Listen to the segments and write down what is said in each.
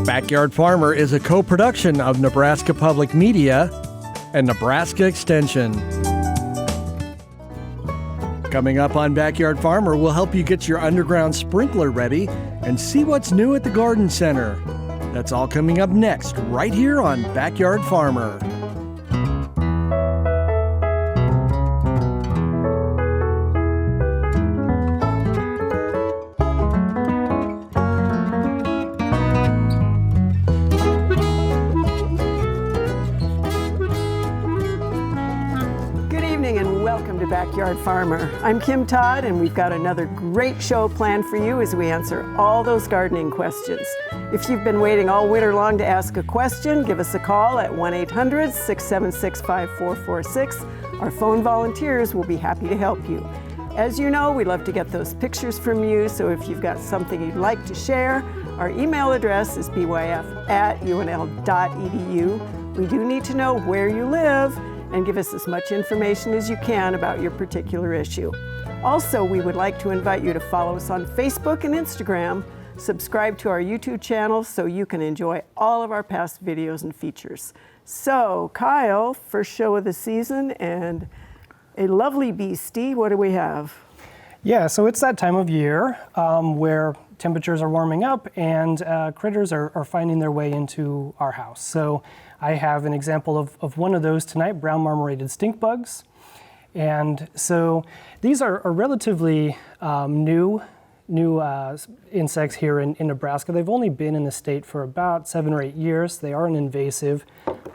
Backyard Farmer is a co-production of Nebraska Public Media and Nebraska Extension. Coming up on Backyard Farmer, we'll help you get your underground sprinkler ready and see what's new at the Garden Center. That's all coming up next, right here on Backyard Farmer. Backyard Farmer. I'm Kim Todd, and we've got another great show planned for you as we answer all those gardening questions. If you've been waiting all winter long to ask a question, give us a call at 1-800-676-5446. Our phone volunteers will be happy to help you. As you know, we love to get those pictures from you, so if you've got something you'd like to share, our email address is byf@unl.edu. We do need to know where you live, and give us as much information as you can about your particular issue. Also, we would like to invite you to follow us on Facebook and Instagram, subscribe to our YouTube channel so you can enjoy all of our past videos and features. So, Kyle, first show of the season and a lovely beastie. What do we have? Yeah, so it's that time of year where temperatures are warming up and critters are finding their way into our house. So I have an example of one of those tonight, brown marmorated stink bugs. And so these are relatively new insects here in Nebraska. They've only been in the state for about 7 or 8 years. They are an invasive.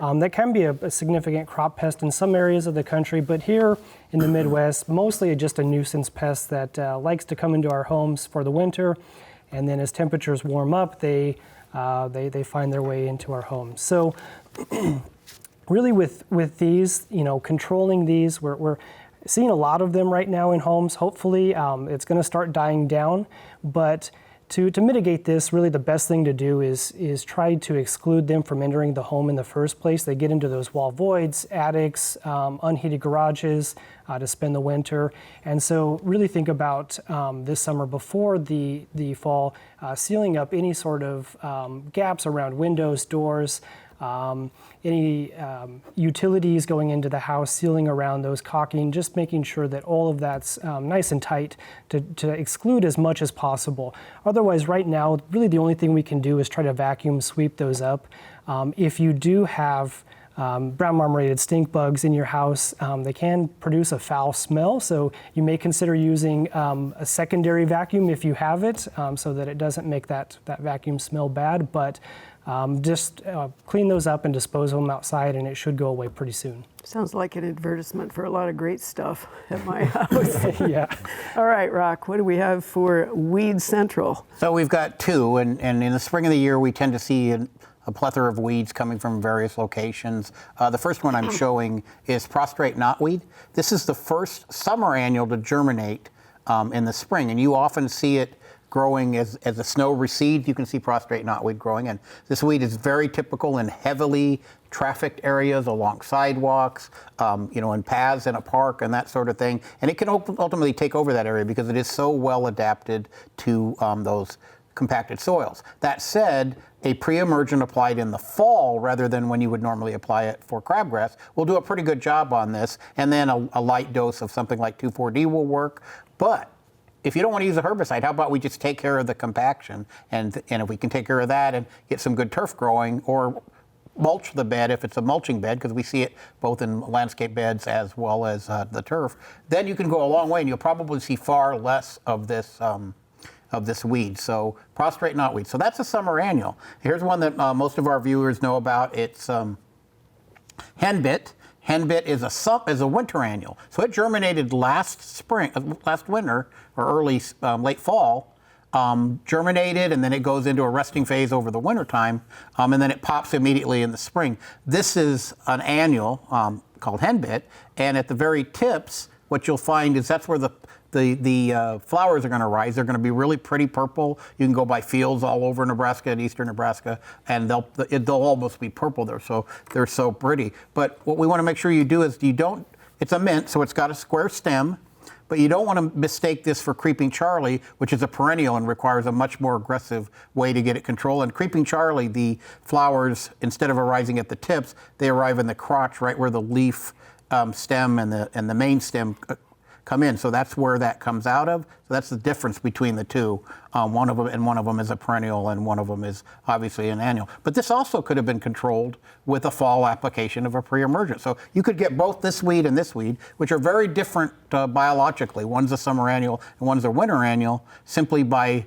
That can be a significant crop pest in some areas of the country, but here in the Midwest, mostly just a nuisance pest that likes to come into our homes for the winter, and then as temperatures warm up, they find their way into our homes. So really with these, controlling these, we're seeing a lot of them right now in homes. Hopefully it's going to start dying down, but to mitigate this, really the best thing to do is try to exclude them from entering the home in the first place. They get into those wall voids, attics, unheated garages to spend the winter. And so really think about this summer before the fall, sealing up any sort of gaps around windows, doors, any utilities going into the house, sealing around those, caulking, just making sure that all of that's nice and tight to exclude as much as possible. Otherwise, right now, really the only thing we can do is try to vacuum sweep those up. If you do have brown marmorated stink bugs in your house, they can produce a foul smell, so you may consider using a secondary vacuum if you have it, so that it doesn't make that vacuum smell bad, but just clean those up and dispose of them outside, and it should go away pretty soon. Sounds like an advertisement for a lot of great stuff at my house. Yeah. All right, Rock, what do we have for Weed Central? So we've got two, and in the spring of the year, we tend to see a plethora of weeds coming from various locations. The first one I'm showing is prostrate knotweed. This is the first summer annual to germinate in the spring, and you often see it growing as the snow recedes. You can see prostrate knotweed growing, and this weed is very typical in heavily trafficked areas, along sidewalks, in paths in a park and that sort of thing. And it can ultimately take over that area because it is so well adapted to those compacted soils. That said, a pre-emergent applied in the fall rather than when you would normally apply it for crabgrass will do a pretty good job on this, and then a light dose of something like 2,4-D will work. But if you don't want to use a herbicide, how about we just take care of the compaction, and if we can take care of that and get some good turf growing, or mulch the bed if it's a mulching bed, because we see it both in landscape beds as well as the turf, then you can go a long way, and you'll probably see far less of this weed. So prostrate knotweed. So that's a summer annual. Here's one that most of our viewers know about. It's henbit. Henbit is a winter annual. So it germinated last winter, or late fall, germinated, and then it goes into a resting phase over the winter time, and then it pops immediately in the spring. This is an annual called henbit, and at the very tips, what you'll find is that's where the flowers are going to rise. They're going to be really pretty purple. You can go by fields all over Nebraska and eastern Nebraska, and they'll almost be purple. They're so pretty. But what we want to make sure you do is it's a mint, so it's got a square stem, But you don't want to mistake this for Creeping Charlie, which is a perennial and requires a much more aggressive way to get it controlled. And Creeping Charlie, the flowers, instead of arising at the tips, they arrive in the crotch, right where the leaf stem and the main stem come in. So that's where that comes out of. So that's the difference between the two. One of them is a perennial and one of them is obviously an annual. But this also could have been controlled with a fall application of a pre-emergent. So you could get both this weed and this weed, which are very different biologically. One's a summer annual and one's a winter annual, simply by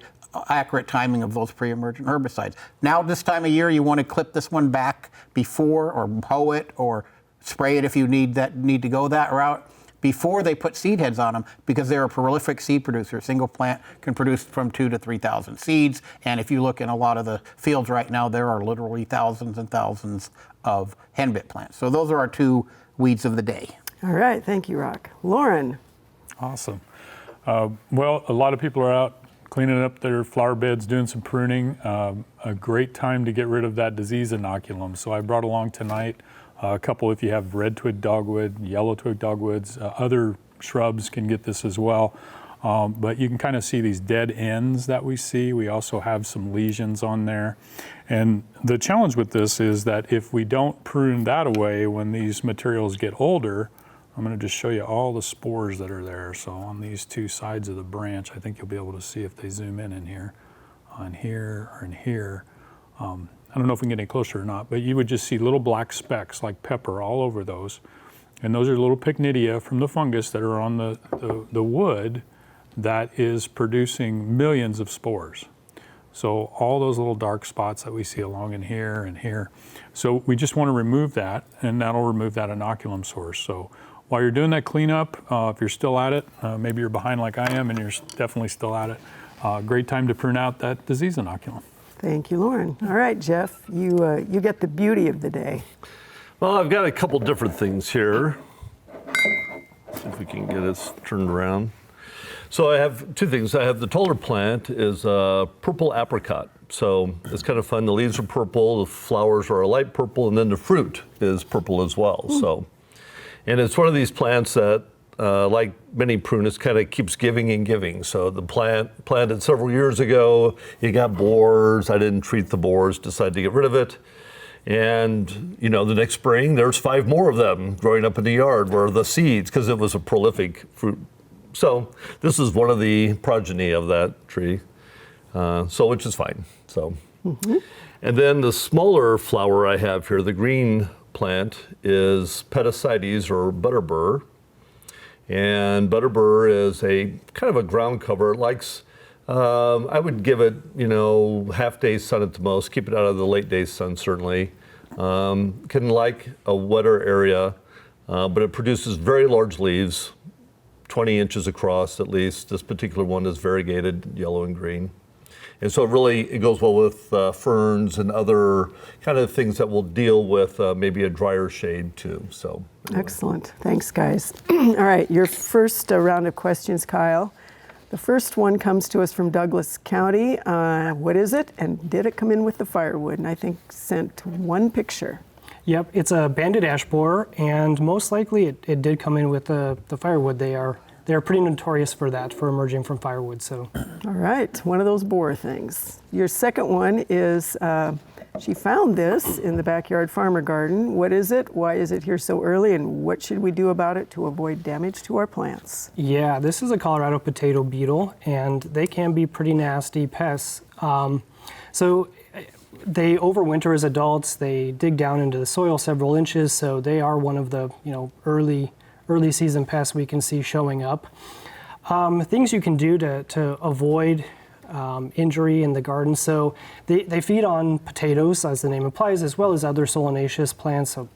accurate timing of those pre-emergent herbicides. Now this time of year you want to clip this one back before, or hoe it, or spray it if you need to go that route, before they put seed heads on them, because they're a prolific seed producer. A single plant can produce from 2,000 to 3,000 seeds, and if you look in a lot of the fields right now, there are literally thousands and thousands of henbit plants. So those are our two weeds of the day. All right, thank you, Rock. Lauren. Awesome. Well, a lot of people are out cleaning up their flower beds, doing some pruning. A great time to get rid of that disease inoculum. So I brought along tonight a couple, if you have red twig dogwood, yellow twig dogwoods, other shrubs can get this as well. But you can kind of see these dead ends that we see. We also have some lesions on there. And the challenge with this is that if we don't prune that away when these materials get older, I'm going to just show you all the spores that are there. So on these two sides of the branch, I think you'll be able to see if they zoom in here, on here, or in here. I don't know if we can get any closer or not, but you would just see little black specks like pepper all over those. And those are little pycnidia from the fungus that are on the wood that is producing millions of spores. So all those little dark spots that we see along in here and here. So we just want to remove that, and that'll remove that inoculum source. So while you're doing that cleanup, if you're still at it, maybe you're behind like I am and you're definitely still at it, great time to prune out that disease inoculum. Thank you, Lauren. All right, Jeff, you get the beauty of the day. Well, I've got a couple different things here. See if we can get this turned around. So I have two things. I have the taller plant is purple apricot. So it's kind of fun. The leaves are purple, the flowers are a light purple, and then the fruit is purple as well. So, and it's one of these plants that, like many prunus, kind of keeps giving and giving. So the planted several years ago, it got borers. I didn't treat the borers, decided to get rid of it. And, you know, the next spring, there's 5 more of them growing up in the yard where the seeds, because it was a prolific fruit. So this is one of the progeny of that tree, so which is fine. So, and then the smaller flower I have here, the green plant, is Petasites or butterbur. And butterbur is a kind of a ground cover. It likes, I would give it, you know, half day sun at the most. Keep it out of the late day sun, certainly. Can like a wetter area, but it produces very large leaves, 20 inches across at least. This particular one is variegated yellow and green. And so it goes well with ferns and other kind of things that will deal with maybe a drier shade too. So Excellent. Thanks, guys. All right, your first round of questions, Kyle. The first one comes to us from Douglas County. What is it, and did it come in with the firewood? And I think sent one picture. Yep, it's a banded ash borer, and most likely it did come in with the firewood. They're pretty notorious for that, for emerging from firewood. So, all right, one of those borer things. Your second one is she found this in the backyard farmer garden. What is it? Why is it here so early? And what should we do about it to avoid damage to our plants? yeah, this is a Colorado potato beetle, and they can be pretty nasty pests. So they overwinter as adults. They dig down into the soil several inches, so they are one of the early season pests we can see showing up. Things you can do to avoid injury in the garden. So they feed on potatoes, as the name implies, as well as other solanaceous plants, so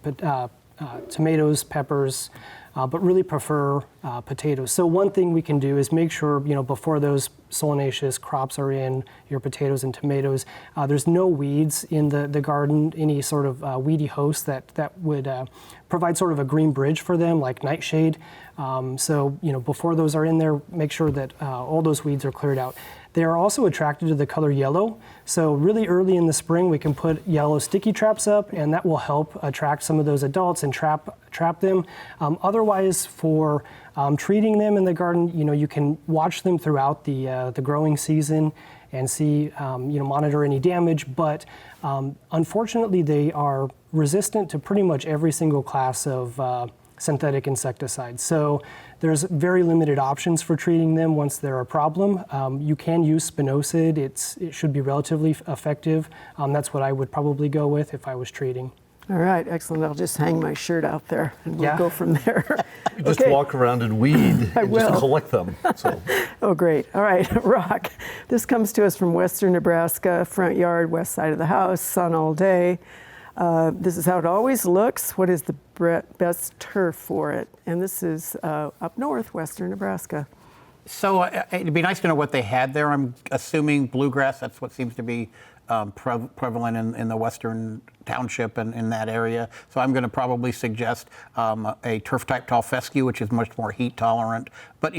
tomatoes, peppers, but really prefer potatoes. So one thing we can do is make sure, before those solanaceous crops are in, your potatoes and tomatoes, there's no weeds in the garden, any sort of weedy host that would provide sort of a green bridge for them, like nightshade. So before those are in there, make sure that all those weeds are cleared out. They are also attracted to the color yellow. So really early in the spring, we can put yellow sticky traps up, and that will help attract some of those adults and trap them. Otherwise, for treating them in the garden, you can watch them throughout the growing season and see, monitor any damage. But unfortunately, they are resistant to pretty much every single class of synthetic insecticides. So there's very limited options for treating them once they're a problem. You can use spinosad. It should be relatively effective. That's what I would probably go with if I was treating. All right, excellent. I'll just hang my shirt out there and we'll go from there. Just walk around and weed and just collect them. So. Oh, great. All right, Rock. This comes to us from western Nebraska, front yard, west side of the house, sun all day. This is how it always looks. What is the best turf for it? And this is up north, western Nebraska. So it'd be nice to know what they had there. I'm assuming bluegrass, that's what seems to be prevalent in the western township and in that area. So I'm going to probably suggest a turf type tall fescue, which is much more heat tolerant. But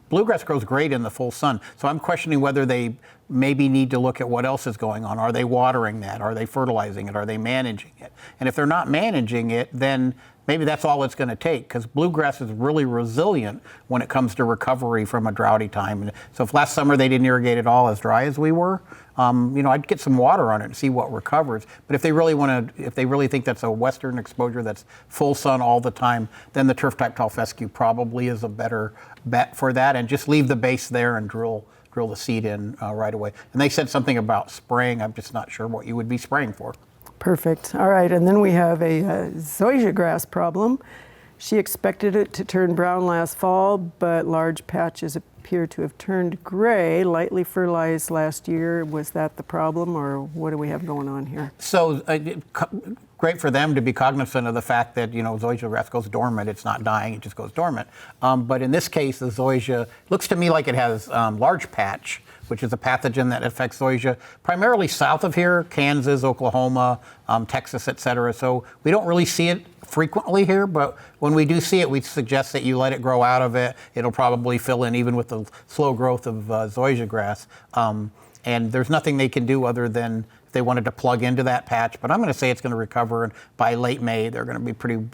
bluegrass grows great in the full sun. So I'm questioning whether they maybe need to look at what else is going on. Are they watering that? Are they fertilizing it? Are they managing it? And if they're not managing it, then maybe that's all it's going to take, because bluegrass is really resilient when it comes to recovery from a droughty time. So if last summer they didn't irrigate it all as dry as we were, I'd get some water on it and see what recovers. But if they really think that's a western exposure that's full sun all the time, then the turf type tall fescue probably is a better bet for that. And just leave the base there and drill the seed in right away. And they said something about spraying. I'm just not sure what you would be spraying for. Perfect. All right, and then we have a zoysia grass problem. She expected it to turn brown last fall, but large patches appear to have turned gray, lightly fertilized last year. Was that the problem, or what do we have going on here? So great for them to be cognizant of the fact that, zoysia grass goes dormant. It's not dying, it just goes dormant. But in this case, the zoysia looks to me like it has large patch, which is a pathogen that affects zoysia primarily south of here, Kansas, Oklahoma, Texas, et cetera. So we don't really see it frequently here, but when we do see it, we suggest that you let it grow out of it. It'll probably fill in even with the slow growth of zoysia grass. And there's nothing they can do other than if they wanted to plug into that patch. But I'm going to say it's going to recover, and by late May, they're going to be pretty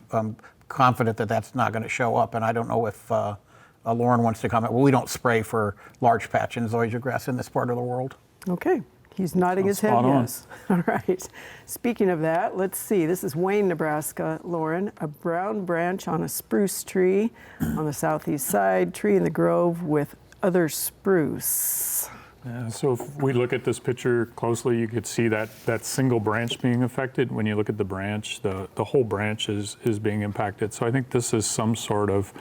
confident that that's not going to show up. And I don't know if Lauren wants to comment. Well, we don't spray for large patch and zoysia grass in this part of the world. Okay. He's nodding his head, yes. All right. Speaking of that, let's see. This is Wayne, Nebraska, Lauren. A brown branch on a spruce tree on the southeast side, tree in the grove with other spruce. Yeah, so if we look at this picture closely, you could see that single branch being affected. When you look at the branch, the whole branch is being impacted. So I think this is some sort of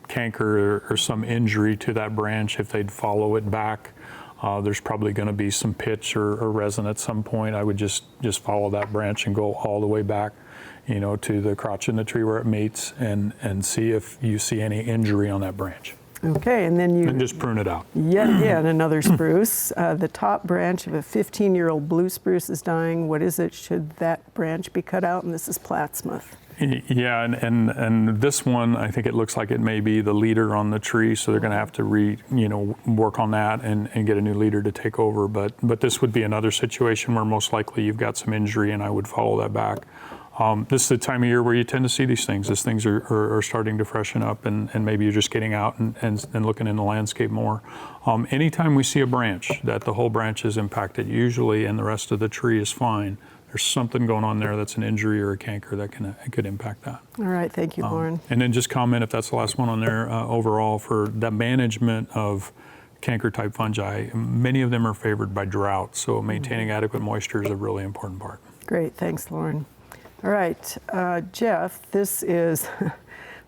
canker or some injury to that branch. If they'd follow it back, there's probably going to be some pitch or resin at some point. I would just follow that branch and go all the way back, to the crotch in the tree where it meets, and see if you see any injury on that branch. Okay, and then you... And just prune it out. Yeah, and another spruce. The top branch of a 15-year-old blue spruce is dying. What is it? Should that branch be cut out? And this is Plattsmouth. Yeah, and this one, I think it looks like it may be the leader on the tree, so they're going to have to work on that and get a new leader to take over. But this would be another situation where most likely you've got some injury, and I would follow that back. This is the time of year where you tend to see these things. These things are starting to freshen up, and maybe you're just getting out and looking in the landscape more. Anytime we see a branch that the whole branch is impacted, usually, and the rest of the tree is fine, there's something going on there that's an injury or a canker that could impact that. All right, thank you, Lauren. And then just comment, if that's the last one on there, overall for the management of canker type fungi, many of them are favored by drought, so maintaining adequate moisture is a really important part. Great, thanks, Lauren. All right, Jeff, this is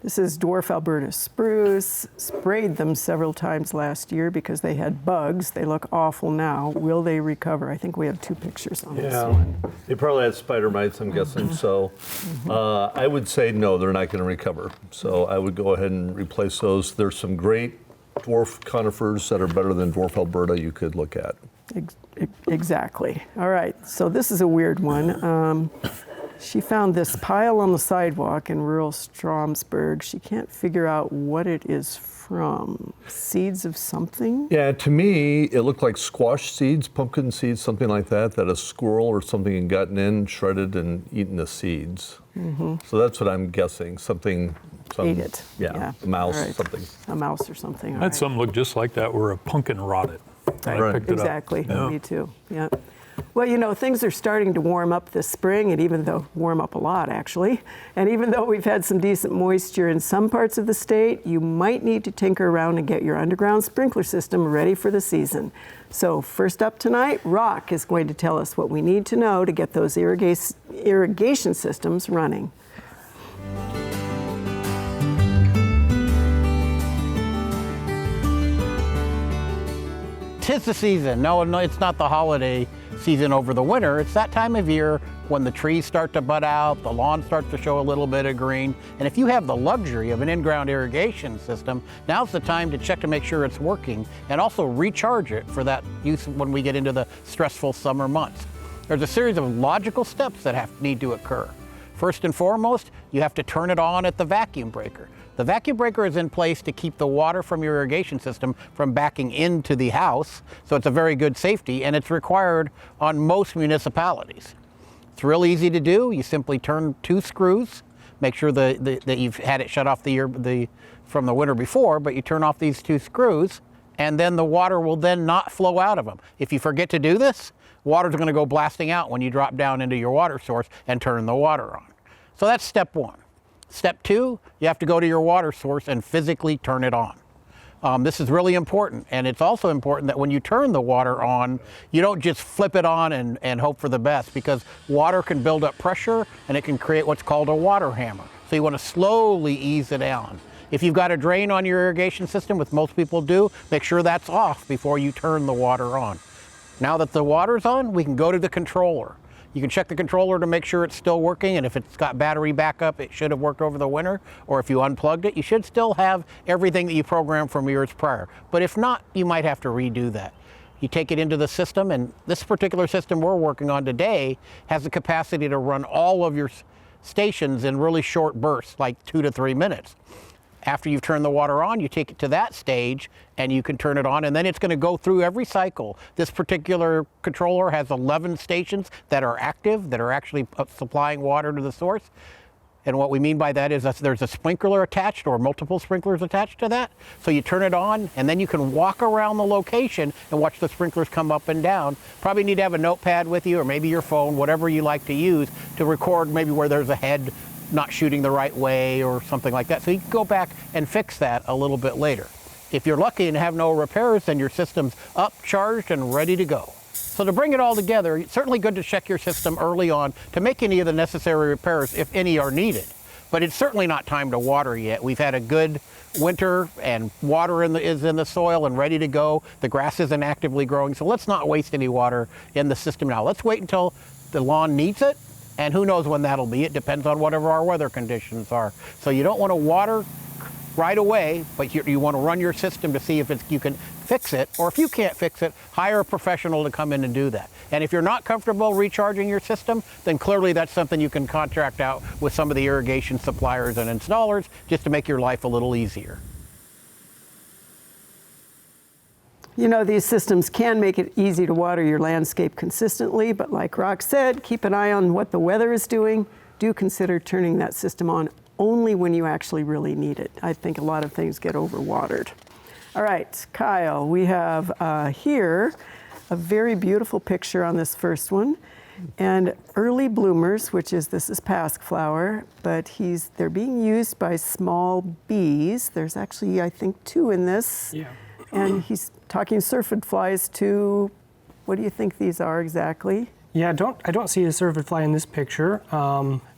Dwarf Alberta spruce. Sprayed them several times last year because they had bugs. They look awful now. Will they recover? I think we have two pictures on this one. They probably had spider mites, I'm guessing. So I would say no, they're not going to recover. So I would go ahead and replace those. There's some great dwarf conifers that are better than Dwarf Alberta you could look at. Exactly. All right, so this is a weird one. She found this pile on the sidewalk in rural Stromsburg. She can't figure out what it is from. Seeds of something? Yeah, to me, it looked like squash seeds, pumpkin seeds, something like that a squirrel or something had gotten in, shredded, and eaten the seeds. So that's what I'm guessing. Something. Ate it. Yeah, a mouse, All right. something. A mouse or something. I had something look just like that where a pumpkin rotted. And I picked it up. Exactly. Yeah. Me too. Yeah. Well, you know, things are starting to warm up this spring, and even though warm up a lot actually, and even though we've had some decent moisture in some parts of the state, you might need to tinker around and get your underground sprinkler system ready for the season. So first up tonight, Rock is going to tell us what we need to know to get those irrigation systems running. 'Tis the season. No, it's not the holiday season over the winter. It's that time of year when the trees start to bud out, the lawn starts to show a little bit of green. And if you have the luxury of an in-ground irrigation system, now's the time to check to make sure it's working and also recharge it for that use when we get into the stressful summer months. There's a series of logical steps that need to occur. First and foremost, you have to turn it on at the vacuum breaker. The vacuum breaker is in place to keep the water from your irrigation system from backing into the house, so it's a very good safety, and it's required on most municipalities. It's real easy to do. You simply turn 2 screws, make sure that you've had it shut off from the winter before, but you turn off these 2 screws, and then the water will then not flow out of them. If you forget to do this, water's going to go blasting out when you drop down into your water source and turn the water on. So that's step 1. Step 2, you have to go to your water source and physically turn it on. This is really important, and it's also important that when you turn the water on, you don't just flip it on and hope for the best, because water can build up pressure and it can create what's called a water hammer. So you want to slowly ease it on. If you've got a drain on your irrigation system, which most people do, make sure that's off before you turn the water on. Now that the water's on, we can go to the controller. You can check the controller to make sure it's still working, and if it's got battery backup, it should have worked over the winter, or if you unplugged it, you should still have everything that you programmed from years prior. But if not, you might have to redo that. You take it into the system, and this particular system we're working on today has the capacity to run all of your stations in really short bursts, like 2 to 3 minutes. After you've turned the water on, you take it to that stage and you can turn it on, and then it's going to go through every cycle. This particular controller has 11 stations that are active, that are actually supplying water to the source. And what we mean by that is that there's a sprinkler attached or multiple sprinklers attached to that. So you turn it on, and then you can walk around the location and watch the sprinklers come up and down. Probably need to have a notepad with you, or maybe your phone, whatever you like to use, to record maybe where there's a head not shooting the right way or something like that. So you can go back and fix that a little bit later. If you're lucky and have no repairs, then your system's up, charged, and ready to go. So to bring it all together, it's certainly good to check your system early on to make any of the necessary repairs if any are needed. But it's certainly not time to water yet. We've had a good winter, and water is in the soil and ready to go. The grass isn't actively growing, so let's not waste any water in the system now. Let's wait until the lawn needs it. And who knows when that'll be. It depends on whatever our weather conditions are. So you don't want to water right away, but you want to run your system to see if you can fix it, or if you can't fix it, hire a professional to come in and do that. And if you're not comfortable recharging your system, then clearly that's something you can contract out with some of the irrigation suppliers and installers just to make your life a little easier. You know, these systems can make it easy to water your landscape consistently, but like Rock said, keep an eye on what the weather is doing. Do consider turning that system on only when you actually really need it. I think a lot of things get overwatered. All right, Kyle, we have here a very beautiful picture on this first one. And early bloomers, this is pasque flower, but they're being used by small bees. There's actually, I think, 2 in this. Yeah. And he's talking syrphid flies too. What do you think these are exactly? Yeah, I don't see a syrphid fly in this picture,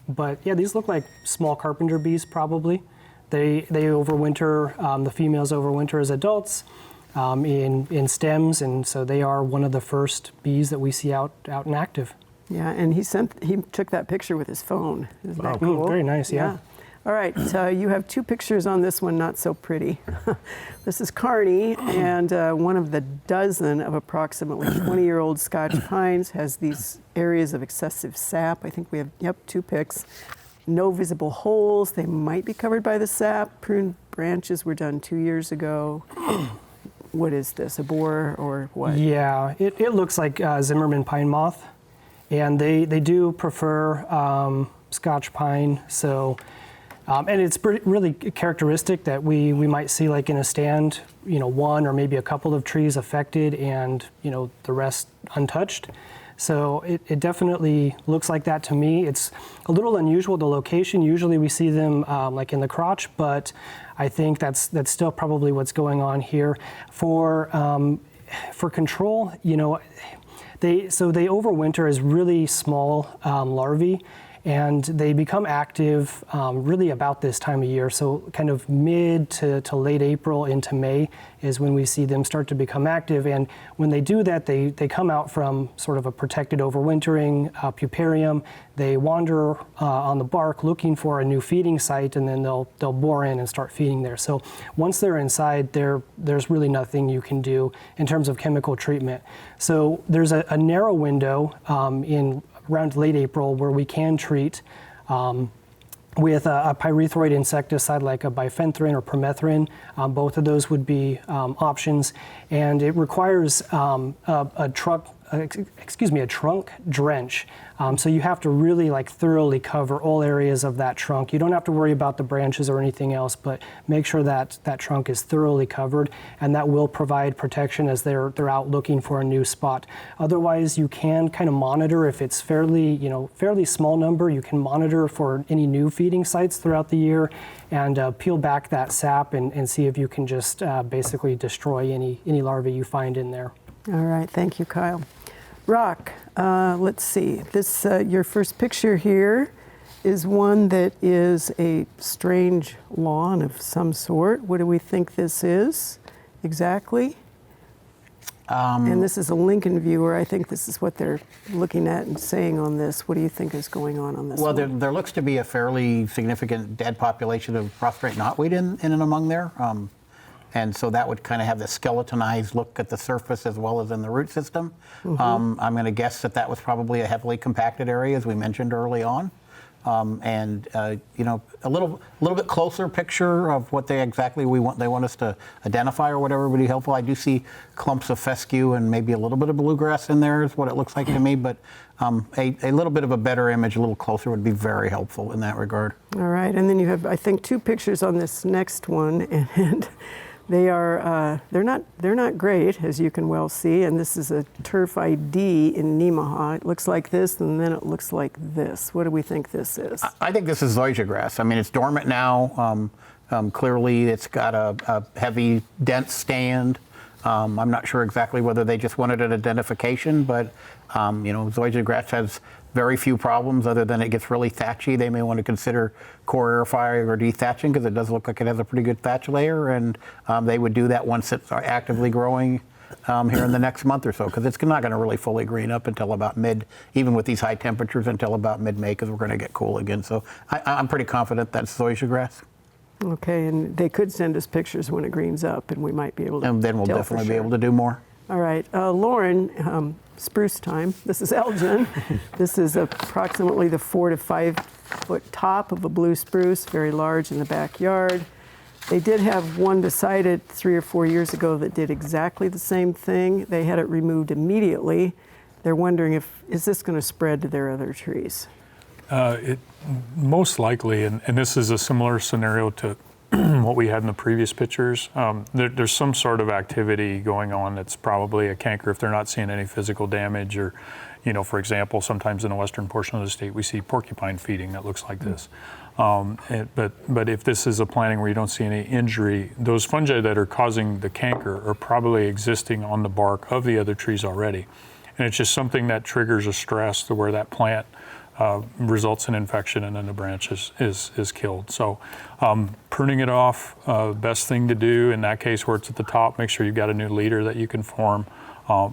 but yeah, these look like small carpenter bees probably. They overwinter. The females overwinter as adults in stems, and so they are one of the first bees that we see out and active. Yeah, and he took that picture with his phone. Isn't that cool? Very nice. Yeah. All right, you have two pictures on this one, not so pretty. This is Carney, and one of the dozen of approximately 20-year-old Scotch pines has these areas of excessive sap. I think we have, yep, 2 pics. No visible holes. They might be covered by the sap. Pruned branches were done 2 years ago. What is this, a borer or what? Yeah, it looks like Zimmerman pine moth, and they do prefer Scotch pine. So, and it's really characteristic that we might see, like in a stand, one or maybe a couple of trees affected, and the rest untouched. So it definitely looks like that to me. It's a little unusual, the location. Usually we see them like in the crotch, but I think that's still probably what's going on here. For control, they overwinter as really small larvae, and they become active really about this time of year. So kind of mid to late April into May is when we see them start to become active. And when they do that, they come out from sort of a protected overwintering puparium. They wander on the bark looking for a new feeding site, and then they'll bore in and start feeding there. So once they're inside, there's really nothing you can do in terms of chemical treatment. So there's a narrow window in around late April where we can treat with a pyrethroid insecticide like a bifenthrin or permethrin. Both of those would be options, and it requires a trunk drench. So you have to really thoroughly cover all areas of that trunk. You don't have to worry about the branches or anything else, but make sure that that trunk is thoroughly covered, and that will provide protection as they're out looking for a new spot. Otherwise, you can kind of monitor if it's fairly small number. You can monitor for any new feeding sites throughout the year, and peel back that sap and see if you can just basically destroy any larvae you find in there. All right, thank you, Kyle. Rock, let's see. This your first picture here is one that is a strange lawn of some sort. What do we think this is exactly? And this is a Lincoln viewer. I think this is what they're looking at and saying on this. What do you think is going on this well, one? there looks to be a fairly significant dead population of prostrate knotweed in and among there. And so that would kind of have the skeletonized look at the surface as well as in the root system. I'm going to guess that was probably a heavily compacted area, as we mentioned early on. A little bit closer picture of what they want us to identify or whatever would be helpful. I do see clumps of fescue and maybe a little bit of bluegrass in there is what it looks like to me, but a little bit of a better image, a little closer would be very helpful in that regard. All right, and then you have, I think, 2 pictures on this next one, and they are they're not great, as you can well see, and this is a turf ID in Nemaha. It looks like this, and then it looks like this. What do we think this is? I think this is zoysia grass. I mean, it's dormant now. Clearly, it's got a heavy, dense stand. I'm not sure exactly whether they just wanted an identification, but zoysia grass has very few problems other than it gets really thatchy. They may want to consider core air firing or dethatching because it does look like it has a pretty good thatch layer, and they would do that once it's actively growing here in the next month or so, because it's not going to really fully green up until about even with these high temperatures, until about mid-May, because we're going to get cool again. So I'm pretty confident that's zoysia grass. Okay, and they could send us pictures when it greens up, and we might be able to And then we'll definitely be able to do more. All right, Lauren, spruce time. This is Elgin. This is approximately the 4 to 5 foot top of a blue spruce, very large in the backyard. They did have one beside it 3 or 4 years ago that did exactly the same thing. They had it removed immediately. They're wondering is this going to spread to their other trees? It most likely, and this is a similar scenario to what we had in the previous pictures. There's some sort of activity going on that's probably a canker if they're not seeing any physical damage, or, for example, sometimes in the western portion of the state we see porcupine feeding that looks like this. But if this is a planting where you don't see any injury, those fungi that are causing the canker are probably existing on the bark of the other trees already. And it's just something that triggers a stress to where that plant results in infection, and then the branch is killed. So pruning it off, best thing to do in that case where it's at the top, make sure you've got a new leader that you can form.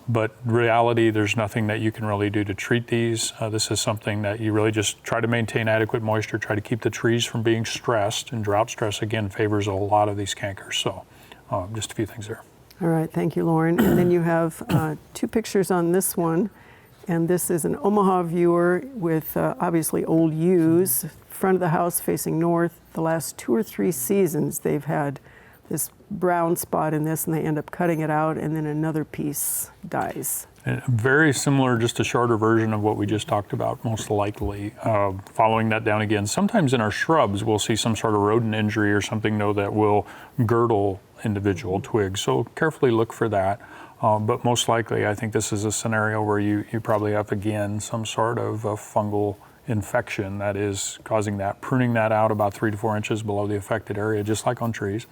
But reality, there's nothing that you can really do to treat these. This is something that you really just try to maintain adequate moisture, try to keep the trees from being stressed, and drought stress, again, favors a lot of these cankers. So just a few things there. All right, thank you, Lauren. And then you have 2 pictures on this one. And this is an Omaha viewer with obviously old yews, front of the house facing north. The last 2 or 3 seasons, they've had this brown spot in this, and they end up cutting it out, and then another piece dies. And very similar, just a shorter version of what we just talked about, most likely. Following that down again, sometimes in our shrubs, we'll see some sort of rodent injury or something, though, that will girdle individual twigs. So carefully look for that. But most likely, I think this is a scenario where you probably have, again, some sort of a fungal infection that is causing that. Pruning that out about 3 to 4 inches below the affected area, just like on trees,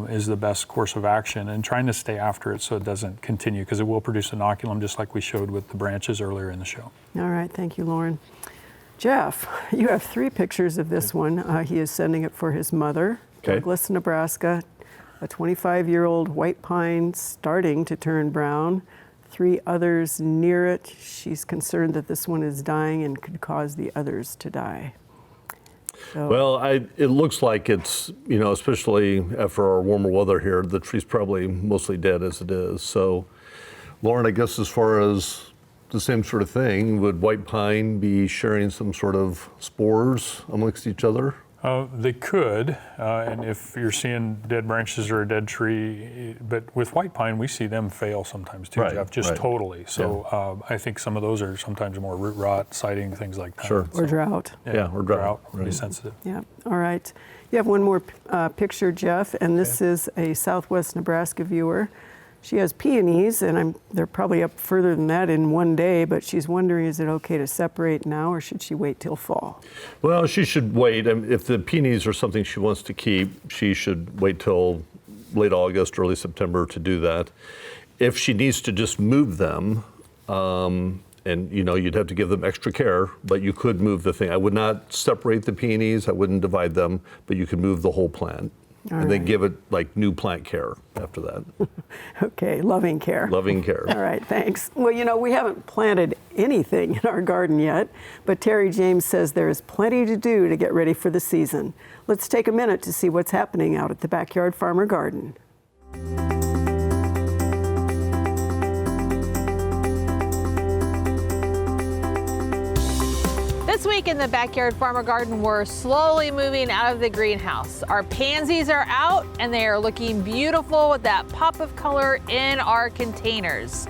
is the best course of action, and trying to stay after it so it doesn't continue, because it will produce inoculum, just like we showed with the branches earlier in the show. All right, thank you, Lauren. Jeff, you have 3 pictures of this one. He is sending it for his mother, Douglas, Nebraska. A 25-year-old white pine starting to turn brown, 3 others near it. She's concerned that this one is dying and could cause the others to die. So. Well, it looks like it's, especially after our warmer weather here, the tree's probably mostly dead as it is. So, Lauren, I guess as far as the same sort of thing, would white pine be sharing some sort of spores amongst each other? They could, and if you're seeing dead branches or a dead tree, but with white pine, we see them fail sometimes too, Jeff, just totally. So I think some of those are sometimes more root rot, sighting, things like that. Sure. Or drought. Or drought. Be sensitive. Yeah, all right. You have one more picture, Jeff, and this is a Southwest Nebraska viewer. She has peonies, and they're probably up further than that in one day, but she's wondering, is it okay to separate now, or should she wait till fall? Well, she should wait. If the peonies are something she wants to keep, she should wait till late August, early September to do that. If she needs to just move them, and you'd have to give them extra care, but you could move the thing. I would not separate the peonies, I wouldn't divide them, but you could move the whole plant. And then give it like new plant care after that. Okay, loving care. Loving care. All right, thanks. Well, we haven't planted anything in our garden yet, but Terry James says there is plenty to do to get ready for the season. Let's take a minute to see what's happening out at the Backyard Farmer Garden. This week in the Backyard Farmer Garden, we're slowly moving out of the greenhouse. Our pansies are out and they are looking beautiful with that pop of color in our containers.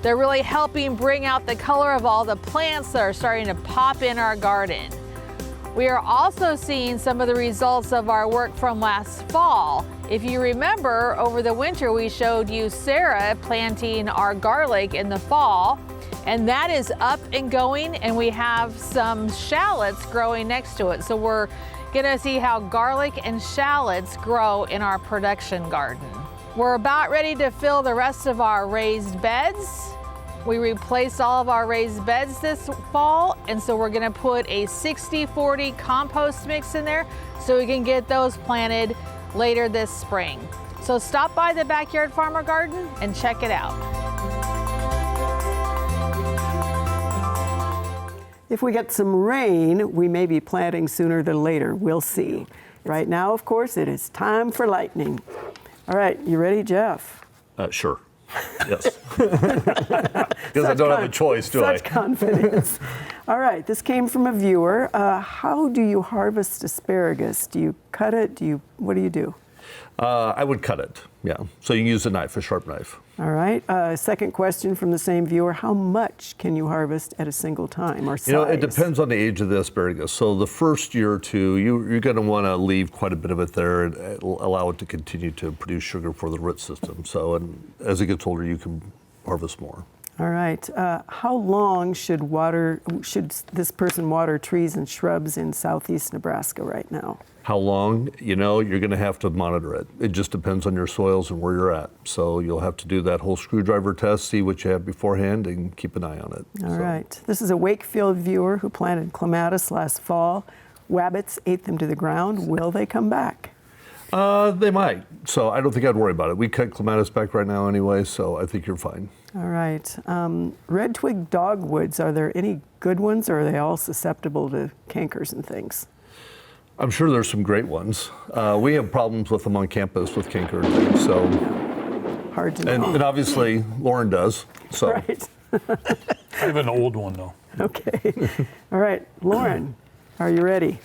They're really helping bring out the color of all the plants that are starting to pop in our garden. We are also seeing some of the results of our work from last fall. If you remember, over the winter we showed you Sarah planting our garlic in the fall, and that is up and going, and we have some shallots growing next to it. So we're gonna see how garlic and shallots grow in our production garden. We're about ready to fill the rest of our raised beds. We replaced all of our raised beds this fall, and so we're gonna put a 60-40 compost mix in there so we can get those planted later this spring. So stop by the Backyard Farmer Garden and check it out. If we get some rain, we may be planting sooner than later. We'll see. Right now, of course, it is time for lightning. All right, you ready, Jeff? Sure. Yes. Because I don't have a choice, do I? Such confidence. All right, this came from a viewer. How do you harvest asparagus? Do you cut it? What do you do? I would cut it, yeah. So you can use a knife, a sharp knife. All right. Second question from the same viewer. How much can you harvest at a single time, or size? It depends on the age of the asparagus. So the first year or two, you're going to want to leave quite a bit of it there and allow it to continue to produce sugar for the root system. So and as it gets older, you can harvest more. All right. How long should this person water trees and shrubs in southeast Nebraska right now? How long? You're going to have to monitor it. It just depends on your soils and where you're at. So you'll have to do that whole screwdriver test, see what you have beforehand, and keep an eye on it. All right. This is a Wakefield viewer who planted clematis last fall. Wabbits ate them to the ground. Will they come back? They might. So I don't think I'd worry about it. We cut clematis back right now anyway, so I think you're fine. All right. Red twig dogwoods, are there any good ones, or are they all susceptible to cankers and things? I'm sure there's some great ones. We have problems with them on campus with canker and things, so. Hard to know. And obviously Lauren does, so. Right. I have an old one though. Okay. All right, Lauren, are you ready?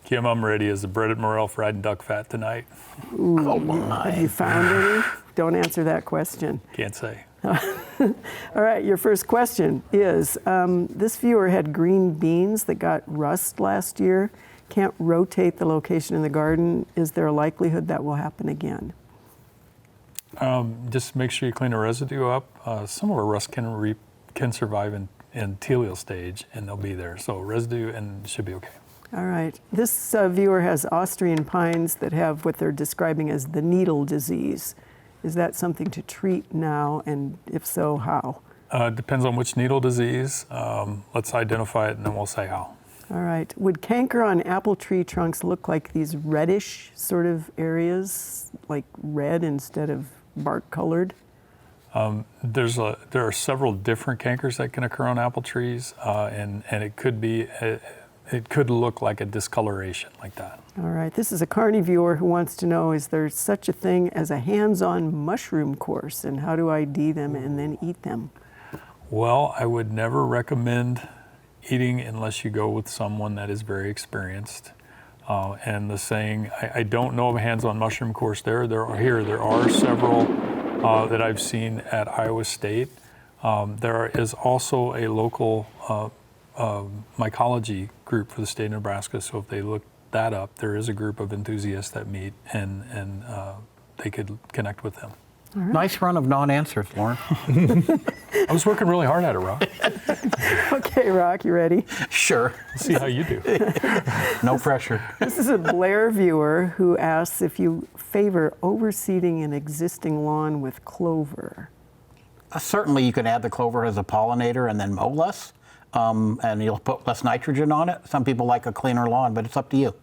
Kim, I'm ready as the breaded morel fried and duck fat tonight. Ooh, Oh my. have you found any? Don't answer that question. Can't say. All right, your first question is, this viewer had green beans that got rust last year. Can't rotate the location in the garden. Is there a likelihood that will happen again? Just make sure you clean the residue up. Some of our rust can survive in teleal stage, and they'll be there. So residue and should be okay. All right. This viewer has Austrian pines that have what they're describing as the needle disease. Is that something to treat now, and if so, how? Depends on which needle disease. Let's identify it, and then we'll say how. All right. Would canker on apple tree trunks look like these reddish sort of areas, like red instead of bark colored? There are several different cankers that can occur on apple trees, and it could be it could look like a discoloration like that. All right. This is a Carney viewer who wants to know, is there such a thing as a hands-on mushroom course, and how do I ID them and then eat them? Well, I would never recommend eating unless you go with someone that is very experienced. And the saying, I don't know of a hands-on mushroom course there. There are several that I've seen at Iowa State. There is also a local mycology group for the state of Nebraska. So if they look that up, there is a group of enthusiasts that meet, and they could connect with them. Nice run of non-answers, Lauren. I was working really hard at it, Rock. Okay, Rock, you ready? Sure. Let's see how you do. No pressure. This is a Blair viewer who asks if you favor overseeding an existing lawn with clover. Certainly you can add the clover as a pollinator and then mow less, and you'll put less nitrogen on it. Some people like a cleaner lawn, but it's up to you.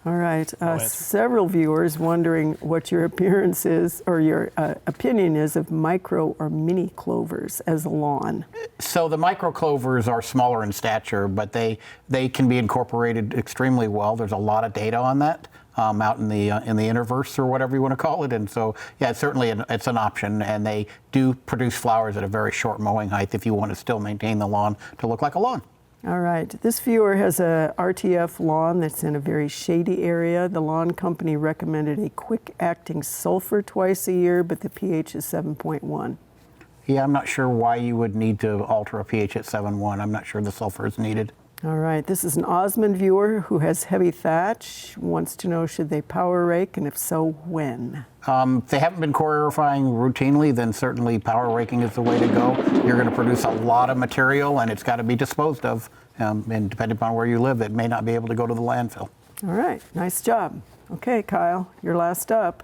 All right. Several viewers wondering what your appearance is, or your opinion is, of micro or mini clovers as a lawn. So the micro clovers are smaller in stature, but they can be incorporated extremely well. There's a lot of data on that out in the interverse, or whatever you want to call it. And so, yeah, certainly it's an option, and they do produce flowers at a very short mowing height if you want to still maintain the lawn to look like a lawn. All right. This viewer has a RTF lawn that's in a very shady area. The lawn company recommended a quick-acting sulfur twice a year, but the pH is 7.1. Yeah, I'm not sure why you would need to alter a pH at 7.1. I'm not sure the sulfur is needed. All right. This is an Osmond viewer who has heavy thatch, wants to know, should they power rake, and if so, when? If they haven't been choreographing routinely, then certainly power raking is the way to go. You're going to produce a lot of material, and it's got to be disposed of. And depending upon where you live, it may not be able to go to the landfill. All right. Nice job. Okay, Kyle, you're last up.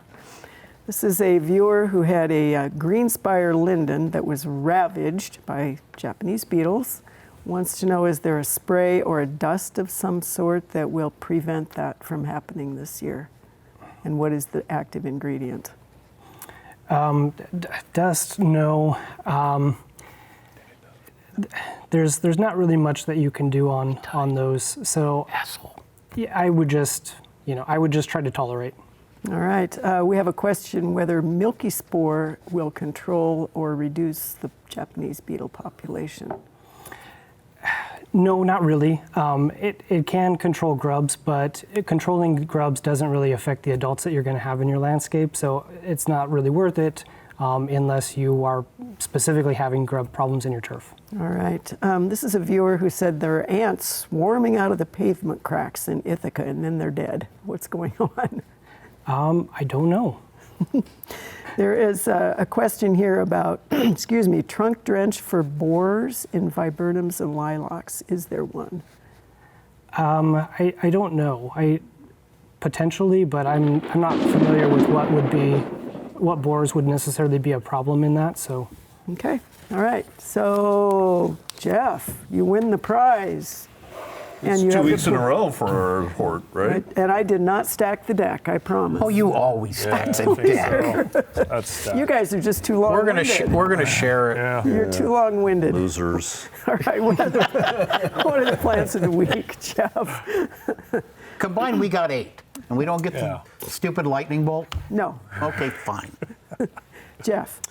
This is a viewer who had a greenspire linden that was ravaged by Japanese beetles. Wants to know, is there a spray or a dust of some sort that will prevent that from happening this year? And what is the active ingredient? Dust, no. There's not really much that you can do on those. So yeah, I would just try to tolerate. All right. We have a question whether milky spore will control or reduce the Japanese beetle population. No, not really. It can control grubs, but controlling grubs doesn't really affect the adults that you're going to have in your landscape, so it's not really worth it unless you are specifically having grub problems in your turf. All right. This is a viewer who said there are ants swarming out of the pavement cracks in Ithaca, and then they're dead. What's going on? I don't know. There is a question here about, trunk drench for borers in viburnums and lilacs. Is there one? I don't know. Potentially, but I'm not familiar with what borers would necessarily be a problem in that. So. Okay. All right. So Jeff, you win the prize. And you 2 have to weeks in a put- row for hort, right? And I did not stack the deck, I promise. Oh, you always stack I the think deck. so. That's stacked. You guys are just too We're long-winded. gonna share it. Yeah. You're too long-winded. Losers. All right, what are the plants of the week, Jeff? Combined, we got 8, and we don't get Yeah. the stupid lightning bolt. No, Okay, fine. Jeff.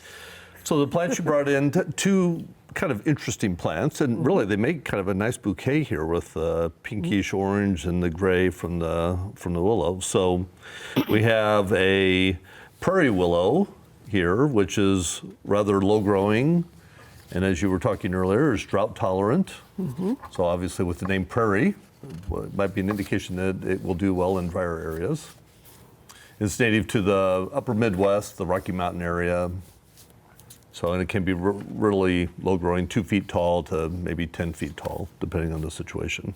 So the plants you brought in, two kind of interesting plants, and really they make kind of a nice bouquet here with the pinkish orange and the gray from the willow. So we have a Prairie Willow here, which is rather low growing, and as you were talking earlier, is drought tolerant. So obviously with the name Prairie, it might be an indication that it will do well in drier areas. It's native to the upper Midwest, the Rocky Mountain area. So, and it can be really low growing, 2 feet tall to maybe 10 feet tall, depending on the situation.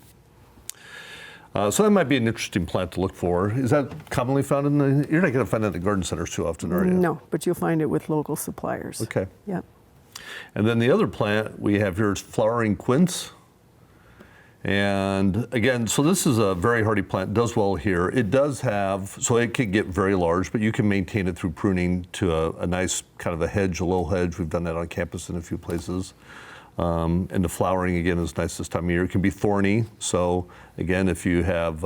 So that might be an interesting plant to look for. Is that commonly found in the, you're not going to find that in the garden centers too often, are you? No, but you'll find it with local suppliers. Okay. Yep. And then the other plant we have here is flowering quince. And again, so this is a very hardy plant, does well here. It does have, so it can get very large, but you can maintain it through pruning to a nice kind of a hedge, a low hedge. We've done that on campus in a few places. And the flowering, again, is nice this time of year. It can be thorny. So again, if you have